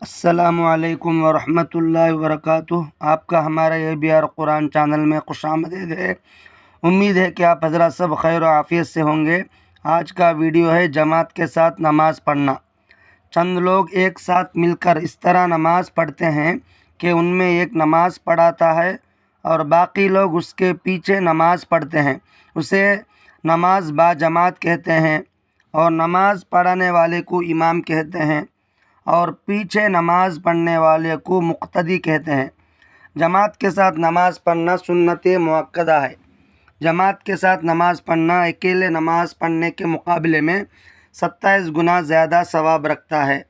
السلام علیکم ورحمۃ اللہ وبرکاتہ۔ آپ کا ہمارا یہ بی آر قرآن چینل میں خوش آمدید ہے۔ امید ہے کہ آپ حضرات سب خیر و عافیت سے ہوں گے۔ آج کا ویڈیو ہے جماعت کے ساتھ نماز پڑھنا۔ چند لوگ ایک ساتھ مل کر اس طرح نماز پڑھتے ہیں کہ ان میں ایک نماز پڑھاتا ہے اور باقی لوگ اس کے پیچھے نماز پڑھتے ہیں۔ اسے نماز با جماعت کہتے ہیں اور نماز پڑھانے والے کو امام کہتے ہیں اور پیچھے نماز پڑھنے والے کو مقتدی کہتے ہیں۔ جماعت کے ساتھ نماز پڑھنا سنت مؤکدہ ہے۔ جماعت کے ساتھ نماز پڑھنا اکیلے نماز پڑھنے کے مقابلے میں 27 گنا زیادہ ثواب رکھتا ہے،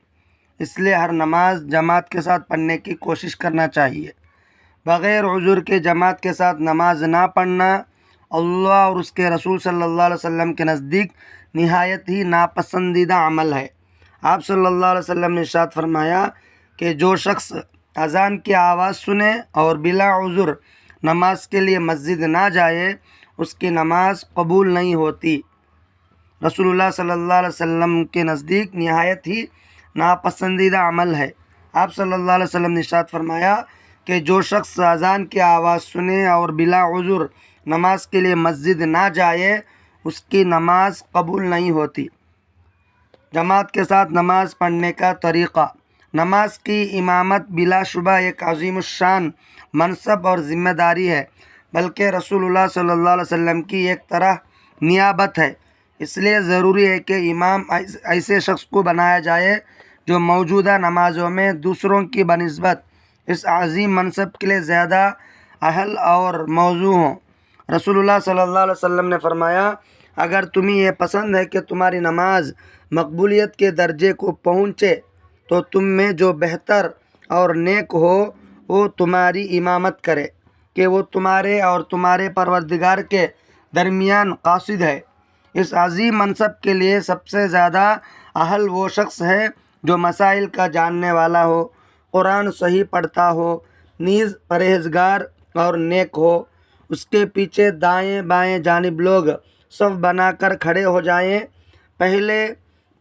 اس لیے ہر نماز جماعت کے ساتھ پڑھنے کی کوشش کرنا چاہیے۔ بغیر عذر کے جماعت کے ساتھ نماز نہ پڑھنا اللہ اور اس کے رسول صلی اللہ علیہ وسلم کے نزدیک نہایت ہی ناپسندیدہ عمل ہے۔ آپ صلی اللہ علیہ وسلم نے ارشاد فرمایا کہ جو شخص اذان کی آواز سنے اور بلا عذر نماز کے لیے مسجد نہ جائے اس کی نماز قبول نہیں ہوتی۔ رسول اللہ صلی اللہ علیہ وسلم کے نزدیک نہایت ہی ناپسندیدہ عمل ہے۔ آپ صلی اللہ علیہ وسلم نے ارشاد فرمایا کہ جو شخص اذان کی آواز سنے اور بلا عذر نماز کے لیے مسجد نہ جائے اس کی نماز قبول نہیں ہوتی۔ جماعت کے ساتھ نماز پڑھنے کا طریقہ۔ نماز کی امامت بلا شبہ ایک عظیم الشان منصب اور ذمہ داری ہے، بلکہ رسول اللہ صلی اللہ علیہ وسلم کی ایک طرح نیابت ہے۔ اس لیے ضروری ہے کہ امام ایسے شخص کو بنایا جائے جو موجودہ نمازوں میں دوسروں کی بنسبت اس عظیم منصب کے لیے زیادہ اہل اور موزوں ہوں۔ رسول اللہ صلی اللہ علیہ وسلم نے فرمایا، اگر تمہیں یہ پسند ہے کہ تمہاری نماز مقبولیت کے درجے کو پہنچے تو تم میں جو بہتر اور نیک ہو وہ تمہاری امامت کرے کہ وہ تمہارے اور تمہارے پروردگار کے درمیان قاصد ہے۔ اس عظیم منصب کے لیے سب سے زیادہ اہل وہ شخص ہے جو مسائل کا جاننے والا ہو، قرآن صحیح پڑھتا ہو، نیز پرہیزگار اور نیک ہو۔ اس کے پیچھے دائیں بائیں جانب لوگ صف بنا کر کھڑے ہو جائیں،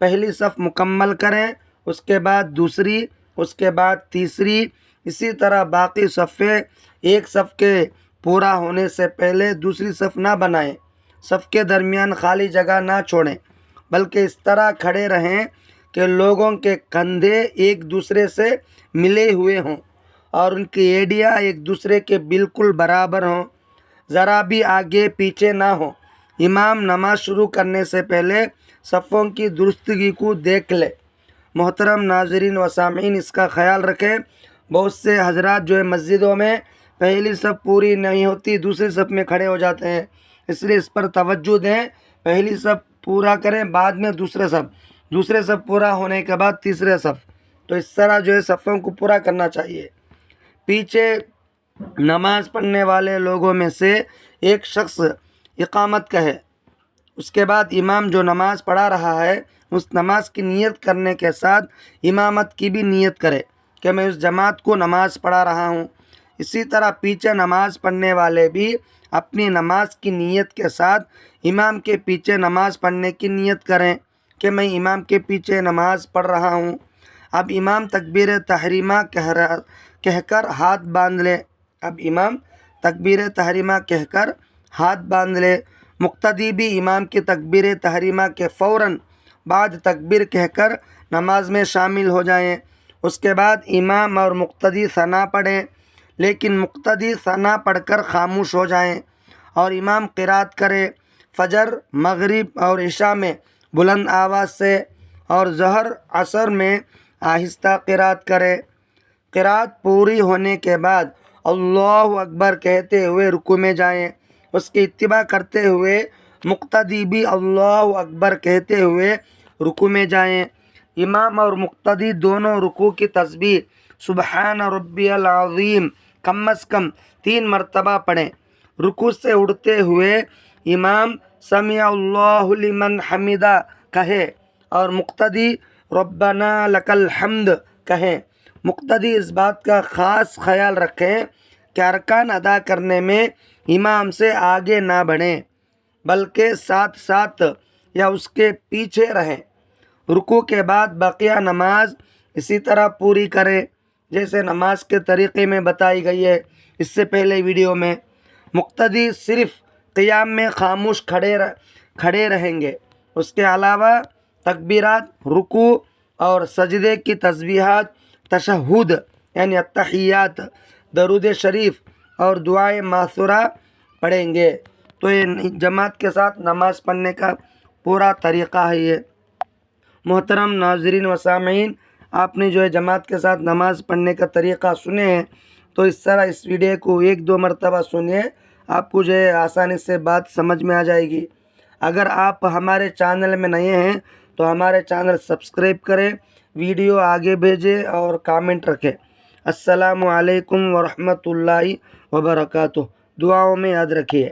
پہلی صف مکمل کریں، اس کے بعد دوسری، اس کے بعد تیسری، اسی طرح باقی صفیں ایک صف کے پورا ہونے سے پہلے دوسری صف نہ بنائیں۔ صف کے درمیان خالی جگہ نہ چھوڑیں، بلکہ اس طرح کھڑے رہیں کہ لوگوں کے کندھے ایک دوسرے سے ملے ہوئے ہوں اور ان کی ایڑیاں ایک دوسرے کے بالکل برابر ہوں، ذرا بھی آگے پیچھے نہ ہوں۔ امام نماز شروع کرنے سے پہلے صفوں کی درستگی کو دیکھ لے۔ محترم ناظرین و سامعین، اس کا خیال رکھیں، بہت سے حضرات جو ہے مسجدوں میں پہلی صف پوری نہیں ہوتی دوسری صف میں کھڑے ہو جاتے ہیں، اس لیے اس پر توجہ دیں۔ پہلی صف پورا کریں، بعد میں دوسرے صف پورا ہونے کے بعد تیسرے صف، تو اس طرح جو ہے صفوں کو پورا کرنا چاہیے۔ پیچھے نماز پڑھنے والے لوگوں میں سے ایک شخص اقامت کہے، اس کے بعد امام جو نماز پڑھا رہا ہے اس نماز کی نیت کرنے کے ساتھ امامت کی بھی نیت کرے کہ میں اس جماعت کو نماز پڑھا رہا ہوں۔ اسی طرح پیچھے نماز پڑھنے والے بھی اپنی نماز کی نیت کے ساتھ امام کے پیچھے نماز پڑھنے کی نیت کریں کہ میں امام کے پیچھے نماز پڑھ رہا ہوں۔ اب امام تکبیر تحریمہ کہہ کر ہاتھ باندھ لے ہاتھ باندھ لے۔ مقتدی بھی امام کی تکبیر تحریمہ کے فوراً بعد تکبیر کہہ کر نماز میں شامل ہو جائیں۔ اس کے بعد امام اور مقتدی ثنا پڑھیں، لیکن مقتدی ثنا پڑھ کر خاموش ہو جائیں اور امام قرات کرے۔ فجر، مغرب اور عشاء میں بلند آواز سے اور ظہر عصر میں آہستہ قرات کرے۔ قرات پوری ہونے کے بعد اللہ اکبر کہتے ہوئے رکوع میں جائیں۔ اس کی اتباع کرتے ہوئے مقتدی بھی اللہ اکبر کہتے ہوئے رکوع میں جائیں۔ امام اور مقتدی دونوں رکوع کی تسبیح سبحان ربی العظیم کم از کم 3 مرتبہ پڑھیں۔ رکوع سے اٹھتے ہوئے امام سمع اللہ لمن حمدہ کہے اور مقتدی ربنا لک الحمد کہیں۔ مقتدی اس بات کا خاص خیال رکھیں کہ ارکان ادا کرنے میں امام سے آگے نہ بڑھیں، بلکہ ساتھ یا اس کے پیچھے رہیں۔ رکوع کے بعد بقیہ نماز اسی طرح پوری کریں جیسے نماز کے طریقے میں بتائی گئی ہے اس سے پہلے ویڈیو میں۔ مقتدی صرف قیام میں خاموش کھڑے رہیں گے، اس کے علاوہ تکبیرات، رکوع اور سجدے کی تسبیحات، تشہد یعنی التحیات، درود شریف اور دعائے معثورہ پڑھیں گے۔ تو یہ جماعت کے ساتھ نماز پڑھنے کا پورا طریقہ ہے یہ۔ محترم ناظرین و سامعین، آپ نے جو ہے جماعت کے ساتھ نماز پڑھنے کا طریقہ سنے ہیں، تو اس طرح اس ویڈیو کو 1-2 مرتبہ سنیے، آپ کو جو ہے آسانی سے بات سمجھ میں آ جائے گی۔ اگر آپ ہمارے چینل میں نئے ہیں تو ہمارے چینل سبسکرائب کریں، ویڈیو آگے بھیجیں اور کامنٹ رکھیں۔ السلام علیکم ورحمۃ اللہ وبرکاتہ۔ دعاؤں میں یاد رکھیے۔